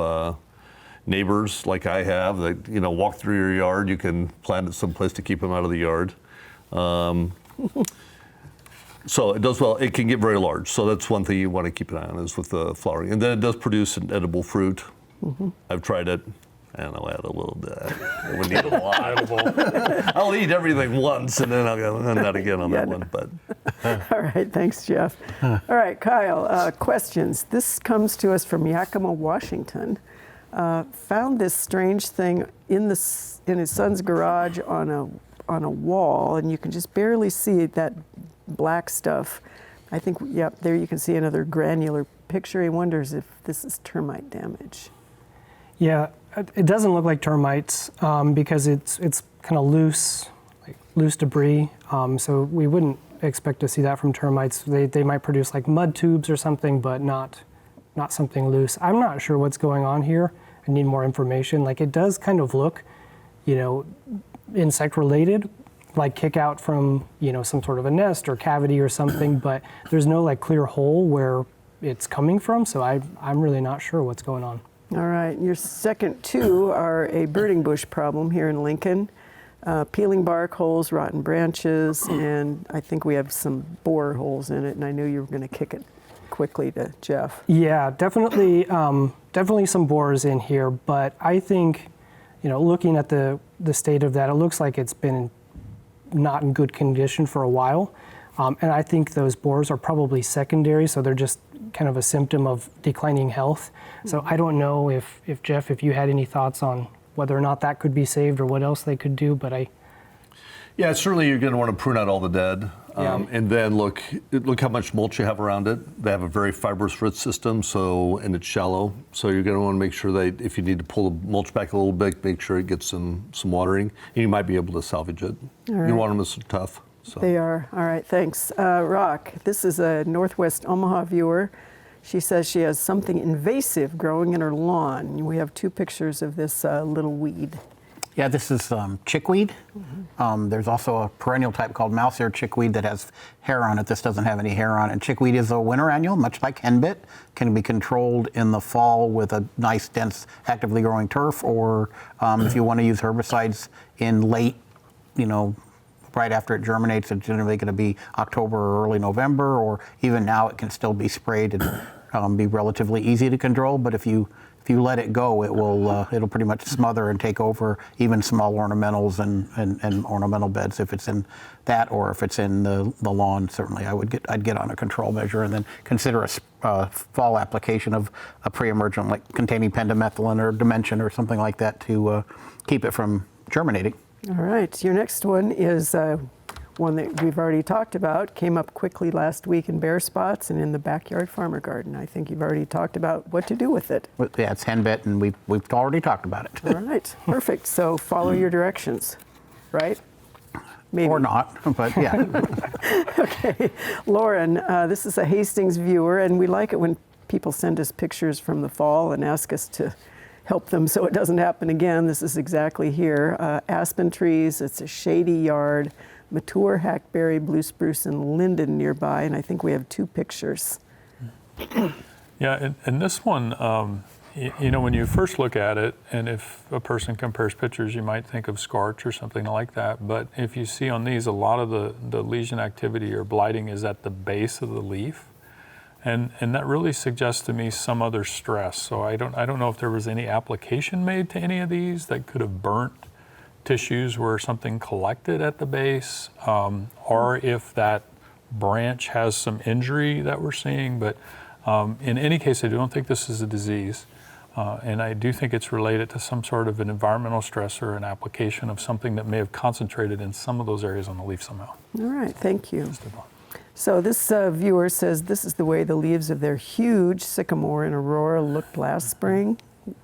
neighbors like I have that, you know, walk through your yard, you can plant it someplace to keep them out of the yard. So it does well. It can get very large. So that's one thing you want to keep an eye on is with the flowering. And then it does produce an edible fruit. I've tried it, and I'll add a little bit. It would need a lot. I'll eat everything once, and then I'll go, and not again on that one. But All right, thanks, Jeff. All right, Kyle, questions. This comes to us from Yakima, Washington. Found this strange thing in his son's garage on a wall, and you can just barely see that black stuff. I think, yep, there you can see another granular picture. He wonders if this is termite damage. Yeah, it doesn't look like termites because it's kind of loose, like loose debris. So we wouldn't expect to see that from termites. They might produce like mud tubes or something, but not something loose. I'm not sure what's going on here. I need more information. Like it does kind of look, insect related, like kick out from, some sort of a nest or cavity or something, but there's no like clear hole where it's coming from. So I'm really not sure what's going on. All right, your second two are a birding bush problem here in Lincoln. Peeling bark, holes, rotten branches, and I think we have some borer holes in it, and I knew you were going to kick it quickly to Jeff. Yeah, definitely some borers in here, but I think, looking at the state of that, it looks like it's been not in good condition for a while. And I think those borers are probably secondary, so they're just kind of a symptom of declining health. So I don't know if Jeff, if you had any thoughts on whether or not that could be saved or what else they could do, but yeah, certainly you're going to want to prune out all the dead. And then look how much mulch you have around it. They have a very fibrous root system, and it's shallow. So you're going to want to make sure that if you need to pull the mulch back a little bit, make sure it gets some watering. And you might be able to salvage it. right. You want them as tough. So. They are. All right, thanks. Rock, this is a Northwest Omaha viewer. She says she has something invasive growing in her lawn. We have two pictures of this little weed. Yeah, this is chickweed. There's also a perennial type called mouse-ear chickweed that has hair on it. This doesn't have any hair on it. Chickweed is a winter annual, much like henbit. Can be controlled in the fall with a nice, dense, actively growing turf, or if you want to use herbicides in late, right after it germinates, it's generally going to be October or early November, or even now it can still be sprayed and be relatively easy to control. But if you let it go, it'll pretty much smother and take over even small ornamentals and ornamental beds if it's in that, or if it's in the lawn. Certainly, I'd get on a control measure and then consider a fall application of a pre-emergent, like containing pendimethalin or dimension or something like that to keep it from germinating. All right, your next one is one that we've already talked about, came up quickly last week in bare spots and in the backyard farmer garden. I think you've already talked about what to do with it. Yeah, it's henbit, and we've already talked about it. All right, perfect. So follow your directions, right? Maybe. Or not, but yeah. Okay, Lauren, this is a Hastings viewer, and we like it when people send us pictures from the fall and ask us to help them so it doesn't happen again. This is exactly here. Aspen trees, it's a shady yard, mature hackberry, blue spruce, and linden nearby, and I think we have 2 pictures. Yeah, and this one, you know, when you first look at it, and if a person compares pictures, you might think of scorch or something like that. But if you see on these, a lot of the lesion activity or blighting is at the base of the leaf. And that really suggests to me some other stress. So I don't know if there was any application made to any of these that could have burnt tissues where something collected at the base, or if that branch has some injury that we're seeing. But in any case, I don't think this is a disease. And I do think it's related to some sort of an environmental stress or an application of something that may have concentrated in some of those areas on the leaf somehow. All right, thank you. So this viewer says this is the way the leaves of their huge sycamore in Aurora looked last spring.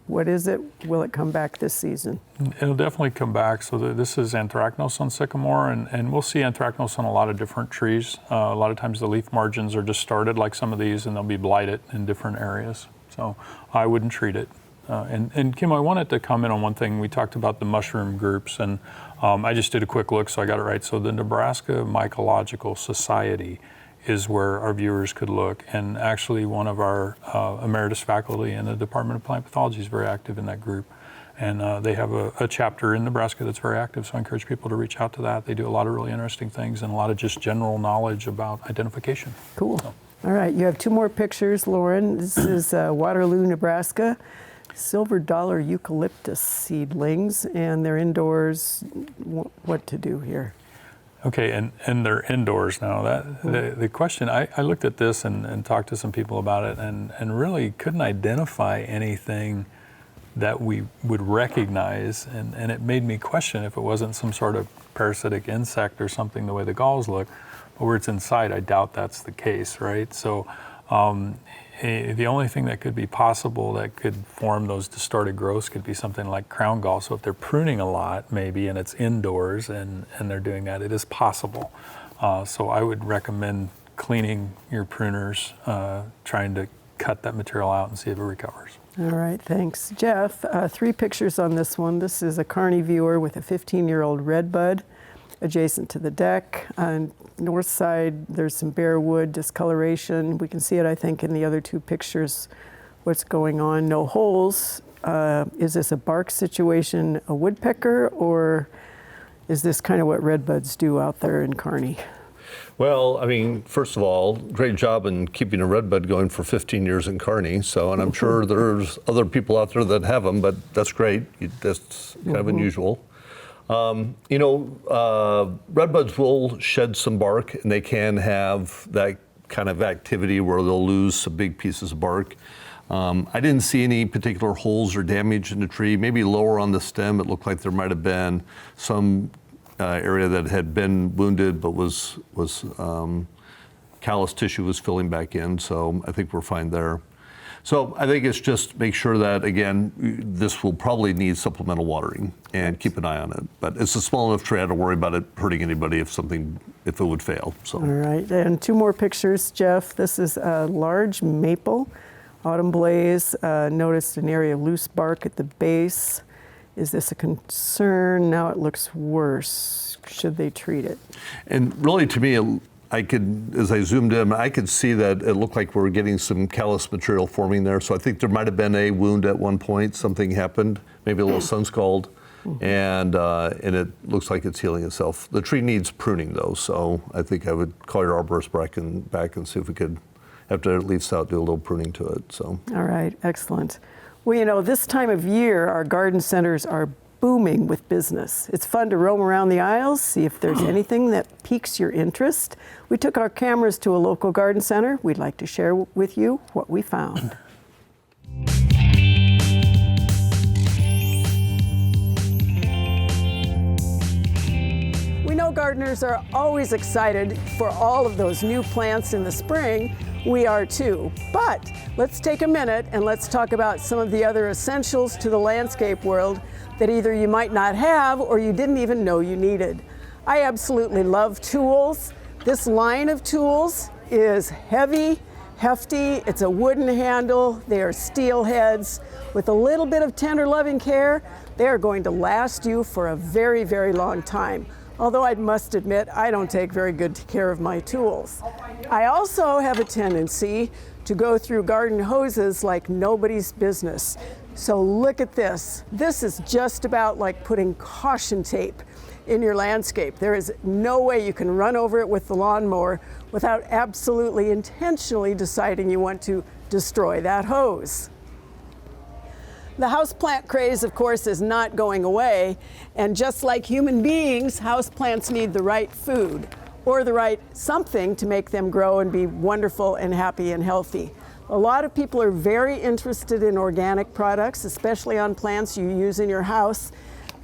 What is it? Will it come back this season? It'll definitely come back. So this is anthracnose on sycamore, and we'll see anthracnose on a lot of different trees. A lot of times the leaf margins are just started like some of these, and they'll be blighted in different areas. So I wouldn't treat it. And Kim, I wanted to comment on one thing. We talked about the mushroom groups, and I just did a quick look, so I got it right. So the Nebraska Mycological Society is where our viewers could look. And actually one of our emeritus faculty in the Department of Plant Pathology is very active in that group. And they have a chapter in Nebraska that's very active, so I encourage people to reach out to that. They do a lot of really interesting things and a lot of just general knowledge about identification. Cool. So. All right, you have 2 more pictures, Lauren. This is Waterloo, Nebraska. Silver dollar eucalyptus seedlings, and they're indoors. What to do here? Okay, and they're indoors now. The question, I looked at this and talked to some people about it, and really couldn't identify anything that we would recognize, and it made me question if it wasn't some sort of parasitic insect or something the way the galls look. But where it's inside, I doubt that's the case, right? So the only thing that could be possible that could form those distorted growths could be something like crown gall. So if they're pruning a lot, maybe, and it's indoors and they're doing that, it is possible. So I would recommend cleaning your pruners, trying to cut that material out and see if it recovers. All right, thanks. Jeff, 3 pictures on this one. This is a carny viewer with a 15-year-old redbud adjacent to the deck. On north side, there's some bare wood discoloration. We can see it, I think, in the other 2 pictures, what's going on. No holes. Is this a bark situation, a woodpecker, or is this kind of what redbuds do out there in Kearney? Well, I mean, first of all, great job in keeping a redbud going for 15 years in Kearney. So, and I'm sure there's other people out there that have them, but that's great. That's kind of unusual. You know, redbuds will shed some bark, and they can have that kind of activity where they'll lose some big pieces of bark. I didn't see any particular holes or damage in the tree. Maybe lower on the stem, it looked like there might have been some area that had been wounded, but was callus tissue was filling back in. So I think we're fine there. So I think it's just make sure that, again, this will probably need supplemental watering and keep an eye on it. But it's a small enough tree, I don't worry about it hurting anybody if it would fail. So. All right, and 2 more pictures, Jeff. This is a large maple, autumn blaze. Noticed an area of loose bark at the base. Is this a concern? Now it looks worse. Should they treat it? And really, to me, as I zoomed in, I could see that it looked like we were getting some callus material forming there. So I think there might have been a wound at one point. Something happened, maybe a little sun scald, and it looks like it's healing itself. The tree needs pruning, though, so I think I would call your arborist back and see if we could, after it leaves out, do a little pruning to it. So. All right, excellent. Well, you know, this time of year, our garden centers are booming with business. It's fun to roam around the aisles, see if there's anything that piques your interest. We took our cameras to a local garden center. We'd like to share with you what we found. We know gardeners are always excited for all of those new plants in the spring. We are too. But let's take a minute and let's talk about some of the other essentials to the landscape world that either you might not have or you didn't even know you needed. I absolutely love tools. This line of tools is heavy hefty. It's a wooden handle. They are steel heads. With a little bit of tender loving care, they are going to last you for a very, very long time. Although I must admit, I don't take very good care of my tools. I also have a tendency to go through garden hoses like nobody's business. So look at this. This is just about like putting caution tape in your landscape. There is no way you can run over it with the lawnmower without absolutely intentionally deciding you want to destroy that hose. The houseplant craze, of course, is not going away, and just like human beings, houseplants need the right food or the right something to make them grow and be wonderful and happy and healthy. A lot of people are very interested in organic products, especially on plants you use in your house.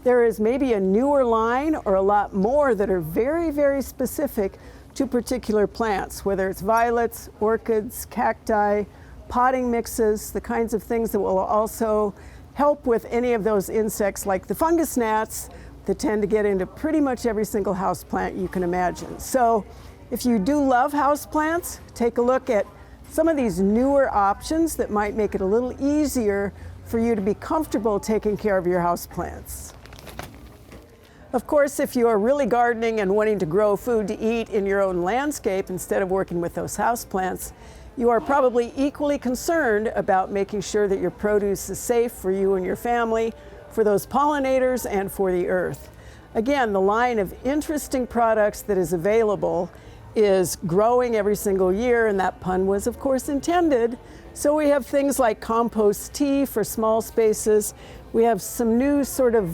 There is maybe a newer line or a lot more that are very, very specific to particular plants, whether it's violets, orchids, cacti, potting mixes, the kinds of things that will also help with any of those insects like the fungus gnats that tend to get into pretty much every single house plant you can imagine. So if you do love house plants, take a look at some of these newer options that might make it a little easier for you to be comfortable taking care of your house plants. Of course, if you are really gardening and wanting to grow food to eat in your own landscape instead of working with those house plants, you are probably equally concerned about making sure that your produce is safe for you and your family, for those pollinators, and for the earth. Again, the line of interesting products that is available is growing every single year, and that pun was, of course, intended. So we have things like compost tea for small spaces. We have some new sort of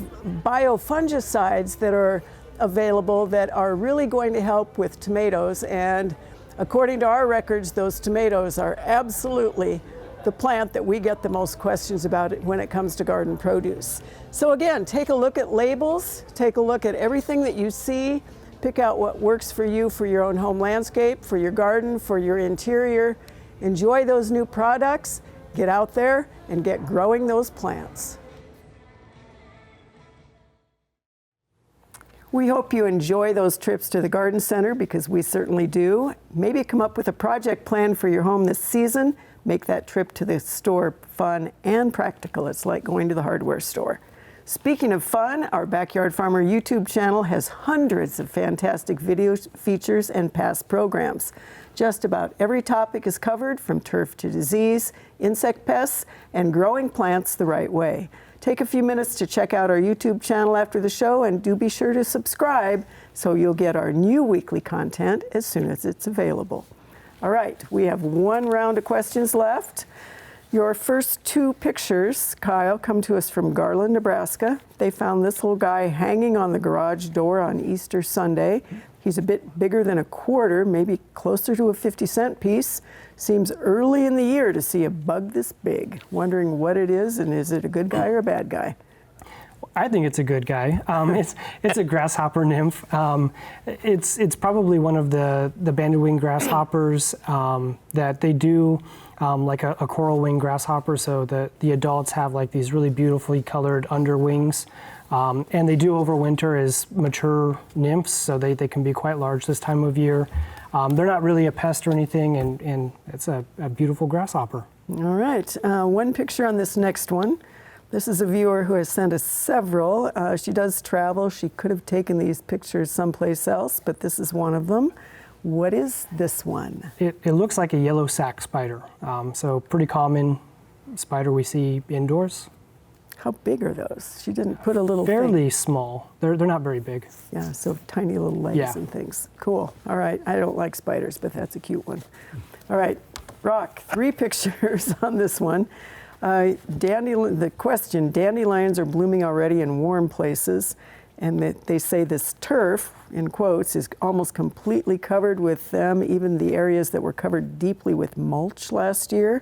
biofungicides that are available that are really going to help with tomatoes, and according to our records, those tomatoes are absolutely the plant that we get the most questions about it when it comes to garden produce. So again, take a look at labels, take a look at everything that you see, pick out what works for you for your own home landscape, for your garden, for your interior. Enjoy those new products, get out there and get growing those plants. We hope you enjoy those trips to the garden center, because we certainly do. Maybe come up with a project plan for your home this season. Make that trip to the store fun and practical. It's like going to the hardware store. Speaking of fun, our Backyard Farmer YouTube channel has hundreds of fantastic video features and past programs. Just about every topic is covered, from turf to disease, insect pests, and growing plants the right way. Take a few minutes to check out our YouTube channel after the show, and do be sure to subscribe so you'll get our new weekly content as soon as it's available. All right, we have one round of questions left. Your first two pictures, Kyle, come to us from Garland, Nebraska. They found this little guy hanging on the garage door on Easter Sunday. He's a bit bigger than a quarter, maybe closer to a 50-cent piece. Seems early in the year to see a bug this big. Wondering what it is, and is it a good guy or a bad guy? I think it's a good guy. It's a grasshopper nymph. It's probably one of the banded wing grasshoppers that they do like a coral wing grasshopper. So the adults have like these really beautifully colored underwings. And they do overwinter as mature nymphs, so they can be quite large this time of year. They're not really a pest or anything, and it's a beautiful grasshopper. All right, one picture on this next one. This is a viewer who has sent us several. She does travel. She could have taken these pictures someplace else, but this is one of them. What is this one? It looks like a yellow sac spider, so pretty common spider we see indoors. How big are those? She didn't put a little Fairly thing. small. They're not very big. Yeah, so tiny little legs Yeah. and things. Cool. All right, I don't like spiders, but that's a cute one. All right, Rock, 3 pictures on this one. The question, dandelions are blooming already in warm places, and they say this turf, in quotes, is almost completely covered with them, even the areas that were covered deeply with mulch last year.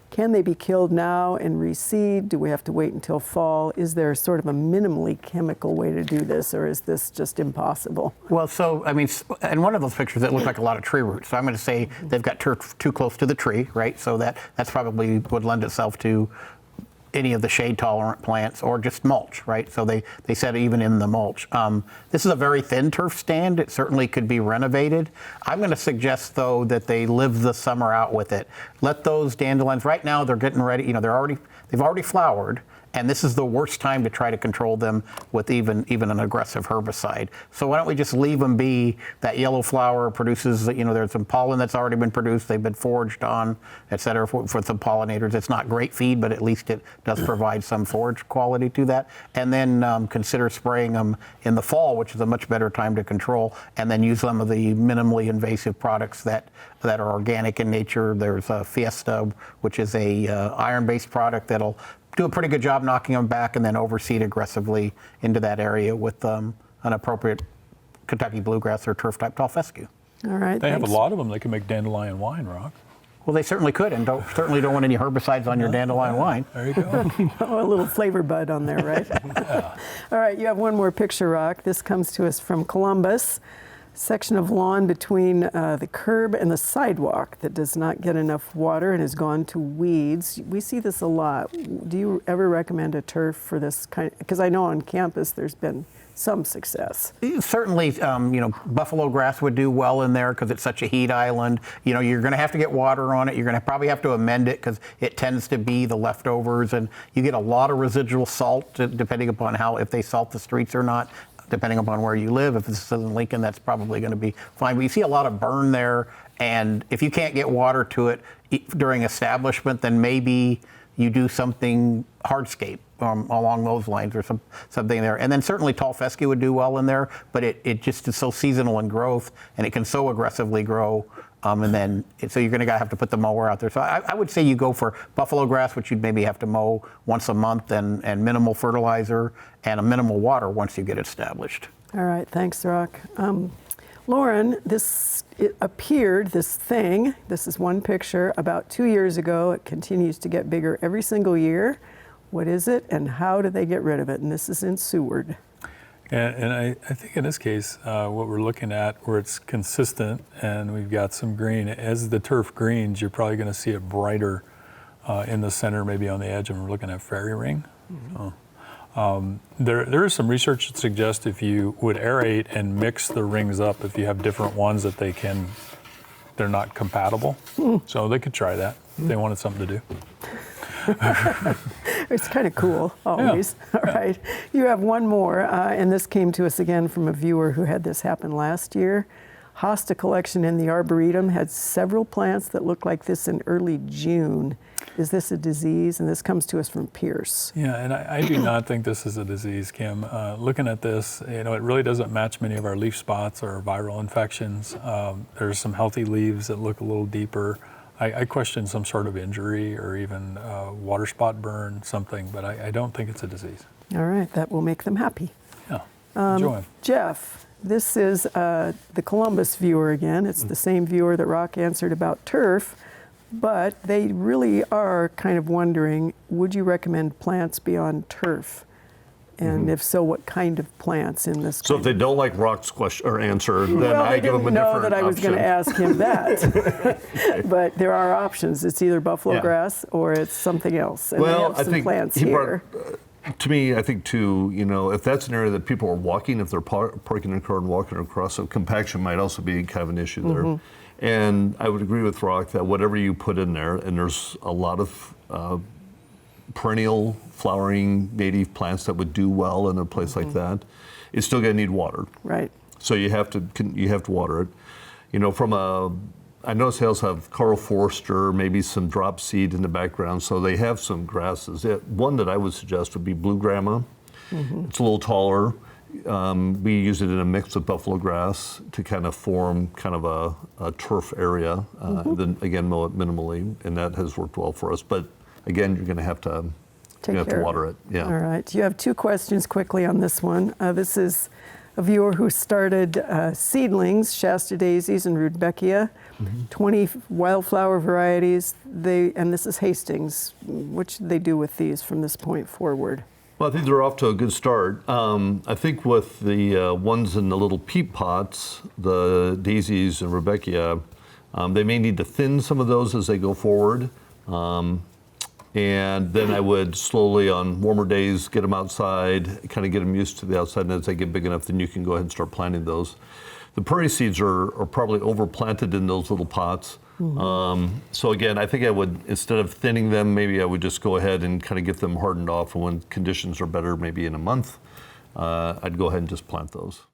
Can they be killed now and reseed? Do we have to wait until fall? Is there sort of a minimally chemical way to do this, or is this just impossible? Well, so, I mean, in one of those pictures, it looked like a lot of tree roots. So I'm going to say they've got turf too close to the tree, right? So that's probably would lend itself to any of the shade tolerant plants or just mulch, right? So they said even in the mulch. This is a very thin turf stand. It certainly could be renovated. I'm going to suggest though that they live the summer out with it. Let those dandelions, right now they're getting ready, you know, they've already flowered. And this is the worst time to try to control them with even an aggressive herbicide. So why don't we just leave them be? That yellow flower produces, you know, there's some pollen that's already been produced. They've been foraged on, et cetera, for some pollinators. It's not great feed, but at least it does provide some forage quality to that. And then consider spraying them in the fall, which is a much better time to control. And then use some of the minimally invasive products that are organic in nature. There's Fiesta, which is a iron-based product that'll do a pretty good job knocking them back, and then overseed aggressively into that area with an appropriate Kentucky bluegrass or turf-type tall fescue. All right. They have a lot of them. They can make dandelion wine, Rock. Well, they certainly could, and certainly don't want any herbicides on your dandelion wine. There you go. Oh, a little flavor bud on there, right? Yeah. All right, you have one more picture, Rock. This comes to us from Columbus. Section of lawn between the curb and the sidewalk that does not get enough water and has gone to weeds. We see this a lot. Do you ever recommend a turf for this kind? Because I know on campus there's been some success. Certainly, you know, buffalo grass would do well in there because it's such a heat island. You know, you're going to have to get water on it. You're going to probably have to amend it because it tends to be the leftovers, and you get a lot of residual salt depending upon if they salt the streets or not. Depending upon where you live. If this is in Lincoln, that's probably going to be fine. But you see a lot of burn there, and if you can't get water to it during establishment, then maybe you do something hardscape along those lines or something there. And then certainly tall fescue would do well in there, but it just is so seasonal in growth, and it can so aggressively grow. So you're going to have to put the mower out there. So I would say you go for buffalo grass, which you'd maybe have to mow once a month, and minimal fertilizer and a minimal water once you get established. All right, thanks, Rock. Lauren, this is one picture, about 2 years ago. It continues to get bigger every single year. What is it, and how do they get rid of it? And this is in Seward. And I think in this case, what we're looking at, where it's consistent and we've got some green, as the turf greens, you're probably going to see it brighter in the center, maybe on the edge, and we're looking at fairy ring. Mm-hmm. There is some research that suggests if you would aerate and mix the rings up, if you have different ones, that they're not compatible. So they could try that if they wanted something to do. It's kind of cool, always. Yeah. All right. You have one more, and this came to us again from a viewer who had this happen last year. Hosta collection in the Arboretum had several plants that looked like this in early June. Is this a disease? And this comes to us from Pierce. Yeah, and I do not think this is a disease, Kim. Looking at this, you know, it really doesn't match many of our leaf spots or viral infections. There's some healthy leaves that look a little deeper. I question some sort of injury or even water spot burn, something, but I don't think it's a disease. All right, that will make them happy. Yeah, enjoy. Jeff, this is the Columbus viewer again. It's the same viewer that Rock answered about turf, but they really are kind of wondering, would you recommend plants beyond turf? And if so, what kind of plants in this? So if they don't like Rock's question or answer, then I give them a different option. Know that I was going to ask him that, but there are options. It's either buffalo grass or it's something else. And well, they have some I think plants he here. To me, I think too, you know, if that's an area that people are walking, if they're parking their car and walking across, so compaction might also be kind of an issue there. And I would agree with Rock that whatever you put in there, and there's a lot of perennial flowering native plants that would do well in a place like that, it's still going to need water. Right. So you have to water it. You know, I notice they also have Carl Forster, maybe some drop seed in the background, so they have some grasses. One that I would suggest would be blue grama. It's a little taller. We use it in a mix with buffalo grass to kind of form kind of a turf area. Then again, mow it minimally, and that has worked well for us. But again, you're going to have to water it. Yeah. All right. You have two questions quickly on this one. This is a viewer who started seedlings, Shasta daisies and rudbeckia, 20 wildflower varieties. And this is Hastings. What should they do with these from this point forward? Well, I think they're off to a good start. I think with the ones in the little peat pots, the daisies and rudbeckia, they may need to thin some of those as they go forward. And then I would slowly, on warmer days, get them outside, kind of get them used to the outside. And as they get big enough, then you can go ahead and start planting those. The prairie seeds are probably overplanted in those little pots. So again, I think I would, instead of thinning them, maybe I would just go ahead and kind of get them hardened off. And when conditions are better, maybe in a month, I'd go ahead and just plant those.